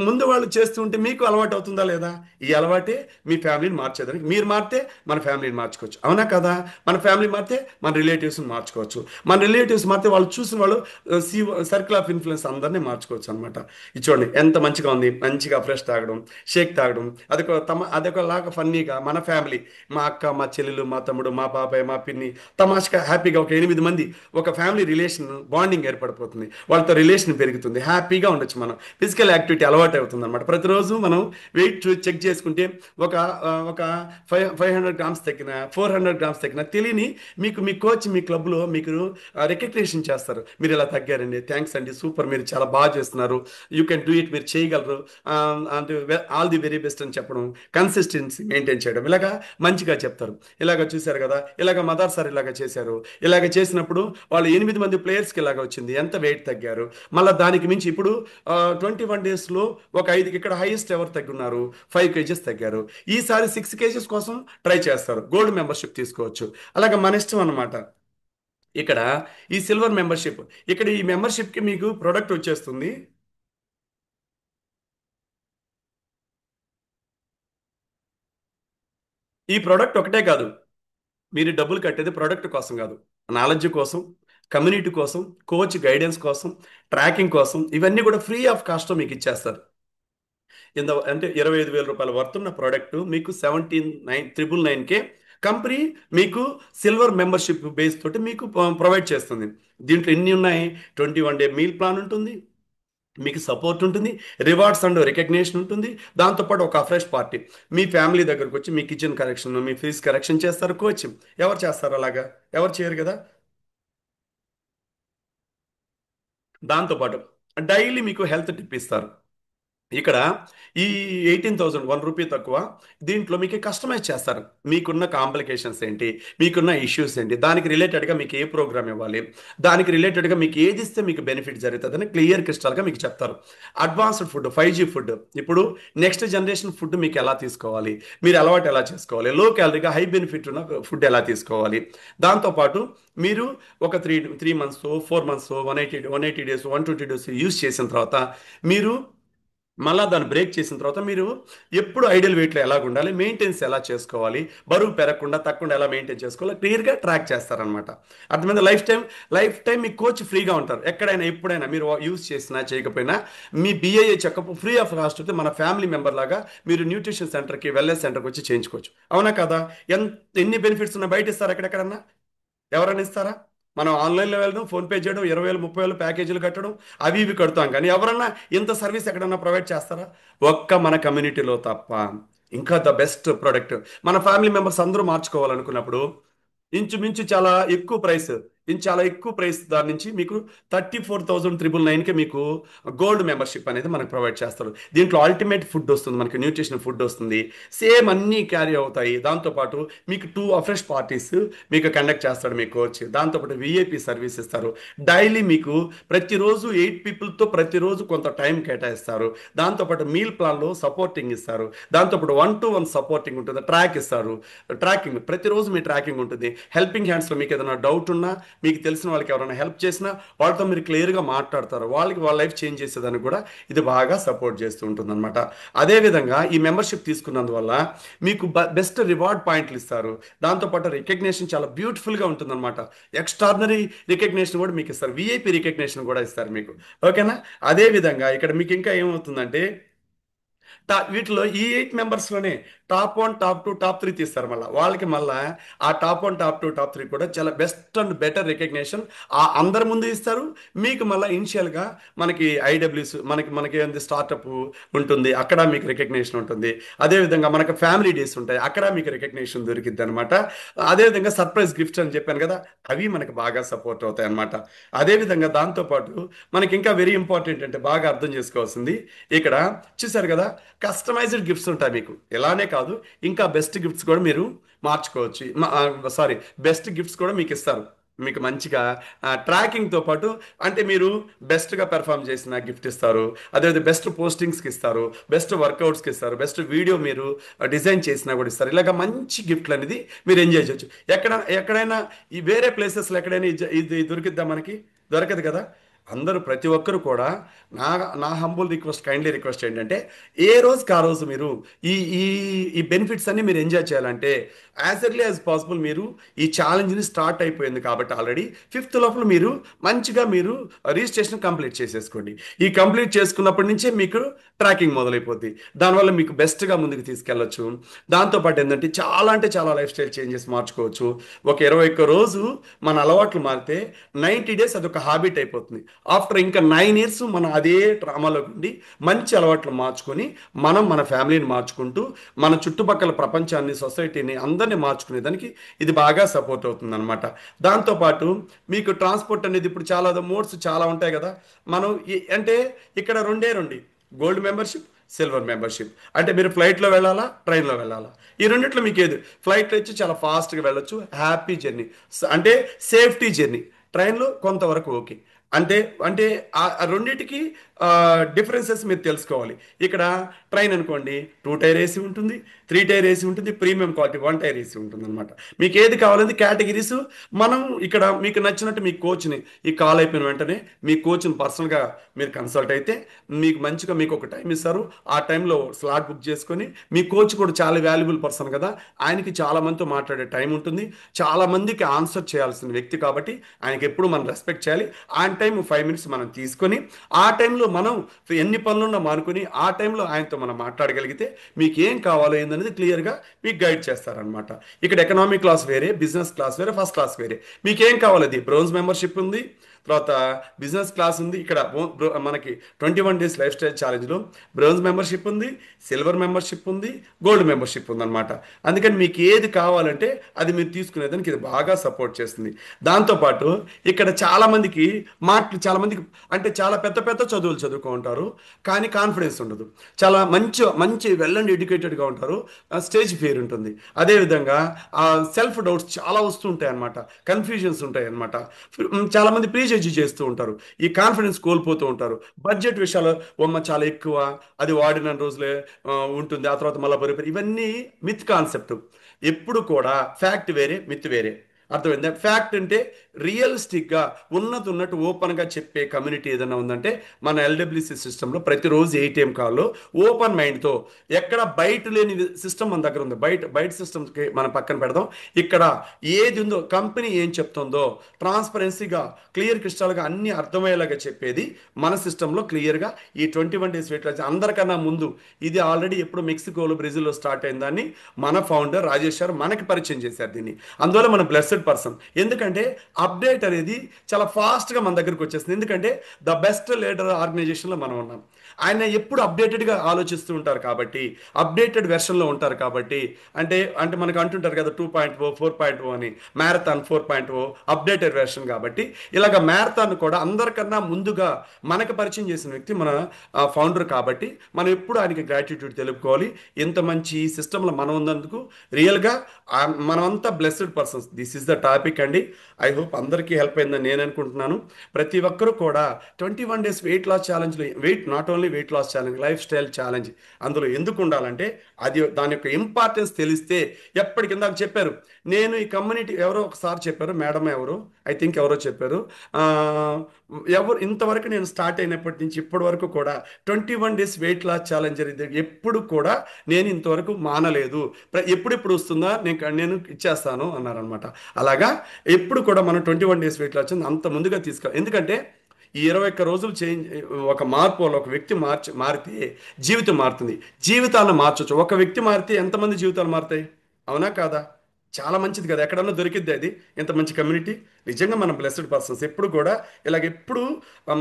ముందు వాళ్ళు చేస్తూ ఉంటే మీకు అలవాటు అవుతుందా లేదా? ఈ అలవాటే మీ ఫ్యామిలీని మార్చేదానికి. మీరు మారితే మన ఫ్యామిలీని మార్చుకోవచ్చు, అవునా కదా? మన ఫ్యామిలీ మారితే మన రిలేటివ్స్ని మార్చుకోవచ్చు, మన రిలేటివ్స్ మారితే వాళ్ళు చూసిన వాళ్ళు సర్కిల్ ఆఫ్ ఇన్ఫ్లుయెన్స్ అందరినీ మార్చుకోవచ్చు అనమాట. ఇది చూడండి ఎంత మంచిగా ఉంది, మంచిగా ఫ్రెష్ తాగడం, షేక్ తాగడం, అదొక లాగా ఫన్నీగా మన ఫ్యామిలీ, మా అక్క, మా చెల్లెలు, మా తమ్ముడు, మా బాబాయ్, మా పిన్ని, తమాషగా హ్యాపీగా ఒక 8 మంది ఒక ఫ్యామిలీ రిలేషన్ బాండింగ్ ఏర్పడిపోతుంది, వాళ్ళతో రిలేషన్ పెరుగుతుంది, హ్యాపీగా ఉండొచ్చు. మనం ఫిజికల్ యాక్టివిటీ అలవాటు అవుతుంది అనమాట. ప్రతిరోజు మనం వెయిట్ చెక్ చేసుకుంటే ఒక 500 grams తగ్గిన, 400 grams తగ్గిన తెలియని మీకు మీ కోచ్ మీ క్లబ్లో మీకు రికగ్నేషన్ చేస్తారు. మీరు ఇలా తగ్గారండి, థ్యాంక్స్ అండి, సూపర్, మీరు చాలా బాగా చేస్తున్నారు, యూ కెన్ డూ ఇట్, మీరు చేయగలరు, అంటే ఆల్ ది వెరీ బెస్ట్ అని చెప్పడం, కన్సిస్టెన్సీ మెయింటైన్ చేయడం, ఇలాగా మంచిగా చెప్తారు. ఇలాగ చూశారు కదా, ఇలాగ మదర్ సార్ ఇలాగ చేశారు. ఇలాగ చేసినప్పుడు వాళ్ళు 8 మంది ప్లేయర్స్కి ఇలాగ వచ్చింది, ఎంత వెయిట్ తగ్గారు. మళ్ళీ దానికి మించి ఇప్పుడు 21 daysలో ఒక 5, ఇక్కడ హైయెస్ట్ ఎవరు తగ్గున్నారు, 5 kgs తగ్గారు. ఈసారి 6 kgs కోసం ట్రై చేస్తారు, గోల్డ్ మెంబర్షిప్ తీసుకోవచ్చు. అలాగే మన ఇష్టం అన్నమాట. ఇక్కడ ఈ సిల్వర్ మెంబర్షిప్, ఇక్కడ ఈ మెంబర్షిప్కి మీకు ప్రోడక్ట్ వచ్చేస్తుంది. ఈ ప్రోడక్ట్ ఒకటే కాదు, మీరు డబ్బులు కట్టేది ప్రోడక్ట్ కోసం కాదు, నాలెడ్జ్ కోసం, కమ్యూనిటీ కోసం, కోచ్ గైడెన్స్ కోసం, ట్రాకింగ్ కోసం, ఇవన్నీ కూడా ఫ్రీ ఆఫ్ కాస్ట్ మీకు ఇచ్చేస్తారు. అంటే 25,000 రూపాయల వర్త్ ఉన్న ప్రోడక్ట్ మీకు 17,999కే కంపెనీ మీకు సిల్వర్ మెంబర్షిప్ బేస్ తోటి మీకు ప్రొవైడ్ చేస్తుంది. దీంట్లో ఎన్ని ఉన్నాయి, 21 డే మీల్ ప్లాన్ ఉంటుంది, మీకు సపోర్ట్ ఉంటుంది, రివార్డ్స్ అండ్ రికగ్నేషన్ ఉంటుంది, దాంతోపాటు ఒక ఫ్రెష్ పార్టీ. మీ ఫ్యామిలీ దగ్గరకు వచ్చి మీ కిచెన్ కరెక్షన్, మీ ఫీజ్ కరెక్షన్ చేస్తారు కోచ్. ఎవరు చేస్తారు అలాగా? ఎవరు చేయరు కదా. దాంతోపాటు డైలీ మీకు హెల్త్ టిప్ ఇస్తారు. ఇక్కడ ఈ 18,000 1 రూపీ తక్కువ, దీంట్లో మీకు కస్టమైజ్ చేస్తారు. మీకున్న కాంప్లికేషన్స్ ఏంటి, మీకున్న ఇష్యూస్ ఏంటి, దానికి రిలేటెడ్గా మీకు ఏ ప్రోగ్రామ్ ఇవ్వాలి, దానికి రిలేటెడ్గా మీకు ఏది ఇస్తే మీకు బెనిఫిట్ జరుగుతుందని క్లియర్ క్రిస్టల్గా మీకు చెప్తారు. అడ్వాన్స్డ్ ఫుడ్, 5G ఫుడ్, ఇప్పుడు నెక్స్ట్ జనరేషన్ ఫుడ్ మీకు ఎలా తీసుకోవాలి, మీరు అలవాటు ఎలా చేసుకోవాలి, లో క్యాలరీగా హై బెనిఫిట్ ఉన్న ఫుడ్ ఎలా తీసుకోవాలి. దాంతోపాటు మీరు ఒక three months 4 months 180 days 120 days use చేసిన తర్వాత మీరు మళ్ళా దాన్ని బ్రేక్ చేసిన తర్వాత మీరు ఎప్పుడు ఐడియల్ వెయిట్లో ఎలా ఉండాలి, మెయింటెన్స్ ఎలా చేసుకోవాలి, బరువు పెరగకుండా తగ్గకుండా ఎలా మెయింటైన్ చేసుకోవాలి, క్లియర్గా ట్రాక్ చేస్తారనమాట. అర్థమైంది. లైఫ్ టైం మీ కోచ్ ఫ్రీగా ఉంటారు. ఎక్కడైనా ఎప్పుడైనా మీరు యూజ్ చేసినా చేయకపోయినా మీ BIA checkup free of cost అయితే మన ఫ్యామిలీ మెంబర్ లాగా మీరు న్యూట్రిషన్ సెంటర్కి, వెల్నెస్ సెంటర్కి వచ్చి చేయించుకోవచ్చు, అవునా కదా? ఎన్ని బెనిఫిట్స్ ఉన్నాయి, బయట ఇస్తారు ఎక్కడెక్కడన్నా? ఎవరైనా ఇస్తారా? మనం ఆన్లైన్లో వెళ్ళడం, ఫోన్పే చేయడం, 20,000 30,000 ప్యాకేజీలు కట్టడం, అవి ఇవి కడతాం, కానీ ఎవరన్నా ఇంత సర్వీస్ ఎక్కడన్నా ప్రొవైడ్ చేస్తారా? ఒక్క మన కమ్యూనిటీలో తప్ప. ఇంకా ద బెస్ట్ ప్రోడక్ట్ మన ఫ్యామిలీ మెంబర్స్ అందరూ మార్చుకోవాలనుకున్నప్పుడు ఇంచుమించు చాలా ఎక్కువ ప్రైస్ దాని నుంచి మీకు 34,999కి మీకు గోల్డ్ మెంబర్షిప్ అనేది మనకు ప్రొవైడ్ చేస్తారు. దీంట్లో అల్టిమేట్ ఫుడ్ వస్తుంది, మనకి న్యూట్రిషన్ ఫుడ్ వస్తుంది, సేమ్ అన్నీ క్యారీ అవుతాయి. దాంతోపాటు మీకు 2 ఫ్రెష్ పార్టీస్ మీకు కండక్ట్ చేస్తాడు మీ కోచ్. దాంతోపాటు విఐపి సర్వీస్ ఇస్తారు. డైలీ మీకు ప్రతిరోజు 8 పీపుల్తో ప్రతిరోజు కొంత టైం కేటాయిస్తారు. దాంతోపాటు మీల్ ప్లాన్లో సపోర్టింగ్ ఇస్తారు. దాంతోపాటు 1-to-1 సపోర్టింగ్ ఉంటుంది, ట్రాకింగ్ ప్రతిరోజు మీ ట్రాకింగ్ ఉంటుంది. హెల్పింగ్ హ్యాండ్స్లో మీకు ఏదైనా డౌట్ ఉన్నా మీకు తెలిసిన వాళ్ళకి ఎవరైనా హెల్ప్ చేసినా వాళ్ళతో మీరు క్లియర్గా మాట్లాడతారు, వాళ్ళకి వాళ్ళ లైఫ్ చేంజ్ చేసేదానికి కూడా ఇది బాగా సపోర్ట్ చేస్తూ ఉంటుంది అనమాట. అదేవిధంగా ఈ మెంబర్షిప్ తీసుకున్నందువల్ల మీకు బెస్ట్ రివార్డ్ పాయింట్లు ఇస్తారు. దాంతోపాటు రికగ్నేషన్ చాలా బ్యూటిఫుల్గా ఉంటుందన్నమాట. ఎక్స్ట్రాడినరీ రికగ్నేషన్ కూడా మీకు ఇస్తారు, విఐపి రికగ్నేషన్ కూడా ఇస్తారు మీకు. ఓకేనా? అదేవిధంగా ఇక్కడ మీకు ఇంకా ఏమవుతుందంటే వీటిలో ఈ 8 మెంబర్స్లోనే టాప్ 1, టాప్ 2, టాప్ 3 తీస్తారు. మళ్ళీ వాళ్ళకి మళ్ళీ ఆ టాప్ 1, టాప్ 2, టాప్ 3 కూడా చాలా బెస్ట్ అండ్ బెటర్ రికగ్నేషన్ ఆ అందరి ముందు ఇస్తారు. మీకు మళ్ళీ ఇనిషియల్గా మనకి ఐడబ్ల్యూస్ మనకి మనకి ఏంది స్టార్టప్ ఉంటుంది, అక్కడ మీకు రికగ్నేషన్ ఉంటుంది. అదేవిధంగా మనకి ఫ్యామిలీ డేస్ ఉంటాయి, అక్కడ మీకు రికగ్నేషన్ దొరికిద్ది అనమాట. అదేవిధంగా సర్ప్రైజ్ గిఫ్ట్స్ అని చెప్పాను కదా, అవి మనకి బాగా సపోర్ట్ అవుతాయి అనమాట. అదేవిధంగా దాంతోపాటు మనకి ఇంకా వెరీ ఇంపార్టెంట్ అంటే బాగా అర్థం చేసుకోవాల్సింది ఇక్కడ చూసారు కదా, కస్టమైజ్డ్ గిఫ్ట్స్ ఉంటాయి మీకు. ఇలానే కాదు, ఇంకా బెస్ట్ గిఫ్ట్స్ కూడా మీరు మార్చుకోవచ్చు. సారీ, బెస్ట్ గిఫ్ట్స్ కూడా మీకు ఇస్తారు. మీకు మంచిగా ట్రాకింగ్తో పాటు అంటే మీరు బెస్ట్గా పెర్ఫామ్ చేసిన గిఫ్ట్ ఇస్తారు. అదేవిధంగా బెస్ట్ పోస్టింగ్స్కి ఇస్తారు, బెస్ట్ వర్కౌట్స్కి ఇస్తారు, బెస్ట్ వీడియో మీరు డిజైన్ చేసినా కూడా ఇస్తారు. ఇలాగ మంచి గిఫ్ట్లు అనేది మీరు ఎంజాయ్ చేయొచ్చు. ఎక్కడైనా ఈ వేరే ప్లేసెస్లో ఎక్కడైనా ఇది దొరికిద్దా మనకి? దొరకదు కదా. అందరూ ప్రతి ఒక్కరు కూడా నా నా హంబుల్ రిక్వెస్ట్, కైండ్లీ రిక్వెస్ట్ ఏంటంటే ఏ రోజుకి ఆ రోజు మీరు ఈ ఈ ఈ బెనిఫిట్స్ అన్ని మీరు ఎంజాయ్ చేయాలంటే యాజ్ ఎర్లీ యాజ్ పాసిబుల్ మీరు ఈ ఛాలెంజ్ని స్టార్ట్ అయిపోయింది కాబట్టి ఆల్రెడీ 5th లోపల మీరు మంచిగా మీరు రిజిస్ట్రేషన్ కంప్లీట్ చేసేసుకోండి. ఈ కంప్లీట్ చేసుకున్నప్పటి నుంచే మీకు ట్రాకింగ్ మొదలైపోద్ది. దానివల్ల మీకు బెస్ట్గా ముందుకు తీసుకెళ్ళచ్చు. దాంతోపాటు ఏంటంటే చాలా అంటే చాలా లైఫ్ స్టైల్ చేంజెస్ మార్చుకోవచ్చు. ఒక 21 రోజు మన అలవాట్లు మారితే 90 డేస్ అదొక హ్యాబిట్ అయిపోతుంది. ఆఫ్టర్ ఇంకా 9 ఇయర్స్ మనం అదే డ్రామాలో ఉండి మంచి అలవాట్లు మార్చుకొని మన ఫ్యామిలీని మార్చుకుంటూ మన చుట్టుపక్కల ప్రపంచాన్ని, సొసైటీని అందరినీ మార్చుకునేదానికి ఇది బాగా సపోర్ట్ అవుతుంది అనమాట. దాంతోపాటు మీకు ట్రాన్స్పోర్ట్ అనేది ఇప్పుడు చాలా మోడ్స్ చాలా ఉంటాయి కదా. మనం అంటే ఇక్కడ రెండే గోల్డ్ మెంబర్షిప్, సిల్వర్ మెంబర్షిప్. అంటే మీరు ఫ్లైట్లో వెళ్ళాలా, ట్రైన్లో వెళ్ళాలా? ఈ రెండిట్లో మీకు ఏది? ఫ్లైట్లో వచ్చి చాలా ఫాస్ట్గా వెళ్ళొచ్చు, హ్యాపీ జర్నీ, అంటే సేఫ్టీ జర్నీ. ట్రైన్లో కొంతవరకు ఓకే. అంటే అంటే ఆ రెండిటికి డిఫరెన్సెస్ మీరు తెలుసుకోవాలి. ఇక్కడ ట్రైన్ అనుకోండి 2 టైర్ ఏసీ ఉంటుంది, 3 టైర్ ఏసీ ఉంటుంది, ప్రీమియం క్వాలిటీ 1 టైర్ ఏసీ ఉంటుంది అనమాట. మీకు ఏది కావాలంటే కేటగిరీస్ మనం ఇక్కడ మీకు నచ్చినట్టు మీ కోచ్ని ఈ కాల్ అయిపోయిన వెంటనే మీ కోచ్ని పర్సనల్గా మీరు కన్సల్ట్ అయితే మీకు మంచిగా మీకు ఒక టైం ఇస్తారు. ఆ టైంలో స్లాట్ బుక్ చేసుకొని మీ కోచ్ కూడా చాలా వాల్యుబుల్ పర్సన్ కదా, ఆయనకి చాలా మందితో మాట్లాడే టైం ఉంటుంది, చాలా మందికి ఆన్సర్ చేయాల్సిన వ్యక్తి కాబట్టి ఆయనకి ఎప్పుడు మనం రెస్పెక్ట్ చేయాలి. ఆయన టైం 5 మినిట్స్ మనం తీసుకొని ఆ టైంలో మనం ఎన్ని పనులున్నా మానుకొని ఆ టైంలో ఆయనతో మనం మాట్లాడగలిగితే మీకు ఏం కావాలో ఏందనేది క్లియర్గా మీకు గైడ్ చేస్తారనమాట. ఇక్కడ ఎకనామిక్ క్లాస్ వేరే, బిజినెస్ క్లాస్ వేరే, ఫస్ట్ క్లాస్ వేరే. మీకు ఏం కావాలి? అది బ్రోంజ్ మెంబర్షిప్ ఉంది, తర్వాత బిజినెస్ క్లాస్ ఉంది. ఇక్కడ మనకి 21 డేస్ లైఫ్ స్టైల్ ఛాలెంజ్లో బ్రోంజ్ మెంబర్షిప్ ఉంది, సిల్వర్ మెంబర్షిప్ ఉంది, గోల్డ్ మెంబర్షిప్ ఉందన్నమాట. అందుకని మీకు ఏది కావాలంటే అది మీరు తీసుకునేదానికి ఇది బాగా సపోర్ట్ చేస్తుంది. దాంతోపాటు ఇక్కడ చాలామందికి చాలామందికి అంటే చాలా పెద్ద పెద్ద చదువులు చదువుకుంటారు కానీ కాన్ఫిడెన్స్ ఉండదు. చాలా మంచి వెల్ అండ్ ఎడ్యుకేటెడ్గా ఉంటారు, స్టేజ్ ఫియర్ ఉంటుంది. అదేవిధంగా సెల్ఫ్ డౌట్స్ చాలా వస్తుంటాయి అనమాట, కన్ఫ్యూజన్స్ ఉంటాయి అనమాట. చాలామంది ప్రీజడ్జి చేస్తూ ఉంటారు, ఈ కాన్ఫిడెన్స్ కోల్పోతూ ఉంటారు. బడ్జెట్ విషయాలు చాలా ఎక్కువ, అది వాడిన రోజులే ఉంటుంది, ఆ తర్వాత మళ్ళీ బరిపరి, ఇవన్నీ మిత్ కాన్సెప్ట్. ఎప్పుడు కూడా ఫ్యాక్ట్ వేరే, మిత్ వేరే. అర్థమైందా? ఫ్యాక్ట్ అంటే రియలిస్టిక్గా ఉన్నట్టు ఓపెన్గా చెప్పే కమ్యూనిటీ ఏదైనా ఉందంటే మన ఎల్డబ్ల్యూసి సిస్టంలో ప్రతిరోజు ఏటీఎం కాల్లో ఓపెన్ మైండ్తో, ఎక్కడ బయట లేని సిస్టమ్ మన దగ్గర ఉంది. బయట సిస్టమ్కి మనం పక్కన పెడదాం. ఇక్కడ ఏది ఉందో, కంపెనీ ఏం చెప్తుందో ట్రాన్స్పరెన్సీగా క్లియర్ క్రిస్టల్గా అన్ని అర్థమయ్యేలాగా చెప్పేది మన సిస్టంలో క్లియర్గా ఈ 21 డేస్ వెయిట్ లాస్ అందరికన్నా ముందు ఇది ఆల్రెడీ ఎప్పుడు మెక్సికోలో, బ్రెజిల్లో స్టార్ట్ అయిందని మన ఫౌండర్ రాజేష్ గారు మనకి పరిచయం చేశారు దీన్ని. అందువల్ల మన బ్లెస్డ్ పర్సన్. ఎందుకంటే అప్డేట్ అనేది చాలా ఫాస్ట్గా మన దగ్గరికి వచ్చేస్తుంది. ఎందుకంటే ద బెస్ట్ లీడర్ ఆర్గనైజేషన్లో మనం ఉన్నాం. ఆయన ఎప్పుడు అప్డేటెడ్గా ఆలోచిస్తూ ఉంటారు కాబట్టి, అప్డేటెడ్ వెర్షన్లో ఉంటారు కాబట్టి, అంటే అంటే మనకు అంటుంటారు కదా 2.0, 4.0 అని, మ్యారథాన్ 4.0 అప్డేటెడ్ వెర్షన్. కాబట్టి ఇలాగ మ్యారథాన్ కూడా అందరికన్నా ముందుగా మనకు పరిచయం చేసిన వ్యక్తి మన ఫౌండర్. కాబట్టి మనం ఎప్పుడు ఆయనకి గ్రాటిట్యూడ్ తెలుపుకోవాలి. ఇంత మంచి సిస్టంలో మనం ఉన్నందుకు రియల్గా మనమంతా blessed persons. This is the topic అండి. ఐ హోప్ అందరికీ హెల్ప్ అయిందని నేను అనుకుంటున్నాను. ప్రతి ఒక్కరూ కూడా 21 డేస్ వెయిట్ లాస్ ఛాలెంజ్లో, weight not only weight loss challenge, life style challenge, అందులో ఎందుకు ఉండాలంటే అది దాని యొక్క ఇంపార్టెన్స్ తెలిస్తే ఎప్పటికి ఇందాక చెప్పారు. నేను ఈ కమ్యూనిటీ ఎవరో ఒకసారి చెప్పారు, మేడం ఎవరు, ఐ థింక్ ఎవరో చెప్పారు, ఆ, ఎవరు ఇంతవరకు నేను స్టార్ట్ అయినప్పటి నుంచి ఇప్పటి వరకు కూడా 21 డేస్ వెయిట్ లాస్ ఛాలెంజ్ అనేది ఎప్పుడు కూడా నేను ఇంతవరకు మానలేదు. ఎప్పుడెప్పుడు వస్తుందా, నేను ఇచ్చేస్తాను అన్నారనమాట. అలాగా ఎప్పుడు కూడా మనం 21 డేస్ వెయిట్ లాస్ అంత ముందుగా తీసుకోవాలి. ఎందుకంటే ఈ 21 రోజులు చేంజ్, ఒక మార్పు వల్ల ఒక వ్యక్తి మారితే జీవితం మారుతుంది. జీవితాలను మార్చొచ్చు. ఒక వ్యక్తి మారితే ఎంతమంది జీవితాలు మారుతాయి? అవునా కాదా? చాలా మంచిది కదా, ఎక్కడన్నా దొరికిద్ది అది, ఇంత మంచి కమ్యూనిటీ. నిజంగా మనం బ్లెస్డ్ పర్సన్స్. ఎప్పుడు కూడా ఇలాగ ఎప్పుడు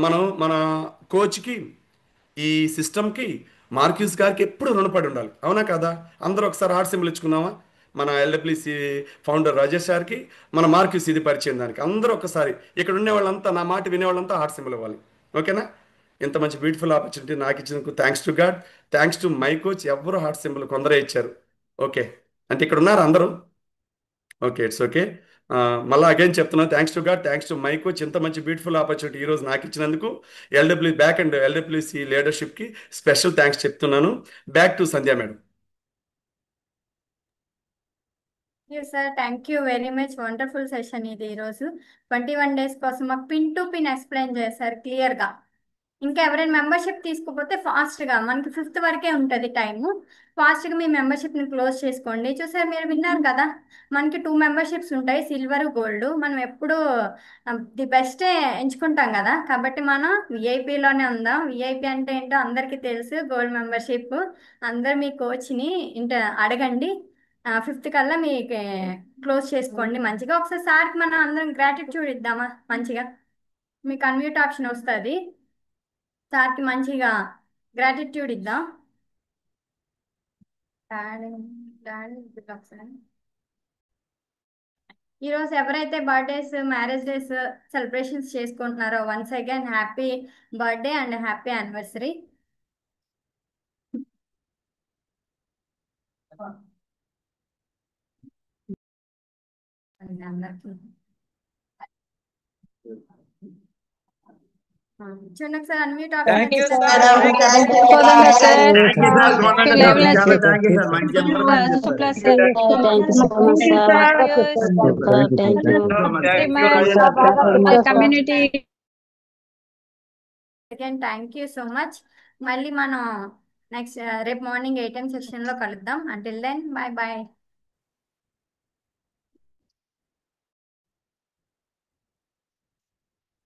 మనం మన కోచ్కి, ఈ సిస్టమ్కి, మార్క్యూస్ గారికి ఎప్పుడు రుణపడి ఉండాలి. అవునా కదా? అందరూ ఒకసారి హార్ట్ సింబల్ ఇచ్చుకుందామా? మన ఎల్డబ్ల్యూసి ఫౌండర్ రాజేష్ గారికి, మన మార్క్యూస్ ఇది పరిచయం దానికి, అందరూ ఒకసారి ఇక్కడ ఉండే వాళ్ళంతా, నా మాట వినేవాళ్ళంతా హార్ట్ సింబల్ ఇవ్వాలి. ఓకేనా? ఇంత మంచి బ్యూటిఫుల్ ఆపర్చునిటీ నాకు ఇచ్చినందుకు thanks to God, thanks to my coach. ఎవరు హార్ట్ సింబల్ కొందరే ఇచ్చారు. ఓకే, అంటే ఇక్కడ ఉన్నారు అందరూ. Okay, it's okay. మళ్ళీ అగైన్ చెప్తున్నాను, thanks to God, thanks to my coach. ఇంత మంచి బ్యూటిఫుల్ ఆపర్చునిటీ ఈరోజు నాకు ఇచ్చినందుకు ఎల్డబ్ల్యూ బ్యాక్ అండ్ ఎల్డబ్ల్యూసి లీడర్షిప్కి స్పెషల్ థ్యాంక్స్ చెప్తున్నాను. Back to Sandhya madam. Sir, thank you very much. Wonderful session ఇది ఈరోజు. 21 డేస్ కోసం మాకు పిన్ టు పిన్ ఎక్స్ప్లెయిన్ చేశారు క్లియర్గా. ఇంకా ఎవరైనా మెంబర్షిప్ తీసుకోకపోతే ఫాస్ట్గా, మనకి 5th వరకే ఉంటుంది టైము. ఫాస్ట్గా మీ మెంబర్షిప్ని క్లోజ్ చేసుకోండి. చూసారు, మీరు విన్నారు కదా, మనకి 2 మెంబర్షిప్స్ ఉంటాయి, సిల్వర్, గోల్డ్. మనం ఎప్పుడు ది బెస్టే ఎంచుకుంటాం కదా, కాబట్టి మనం విఐపిలోనే ఉందాం. విఐపి అంటే ఏంటో అందరికీ తెలుసు, గోల్డ్ మెంబర్షిప్. అందరు మీ కోచ్ని అడగండి. 5th కల్లా మీకు క్లోజ్ చేసుకోండి మంచిగా. ఒకసారి సార్కి మనం అందరం గ్రాటిట్యూడ్ ఇద్దామా మంచిగా? మీకు అన్మ్యూట్ ఆప్షన్ వస్తుంది. సార్కి మంచిగా గ్రాటిట్యూడ్ ఇద్దాం. డాడీ డాడీ ఒకసారి. ఈరోజు ఎవరైతే బర్త్డేస్, మ్యారేజ్ డేస్ సెలబ్రేషన్స్ చేసుకుంటున్నారో, once again happy birthday and happy anniversary అందరికి. చూడండి ఒకసారి unmute Thank you, option. sir. Thank you, Kodanda sir. sir. Thank you, sir. Happy Wonderful. level చాలా achieve. thank you, sir. మంచి information Super చెప్పారు. sir. Thank you so much, Thank sir. you, Thank you. Thank you, Demands Raja. of the community. Again thank you so much. మళ్ళీ మనం next రేపు morning 8 AM సెక్షన్లో కలుద్దాం. Until then, bye bye.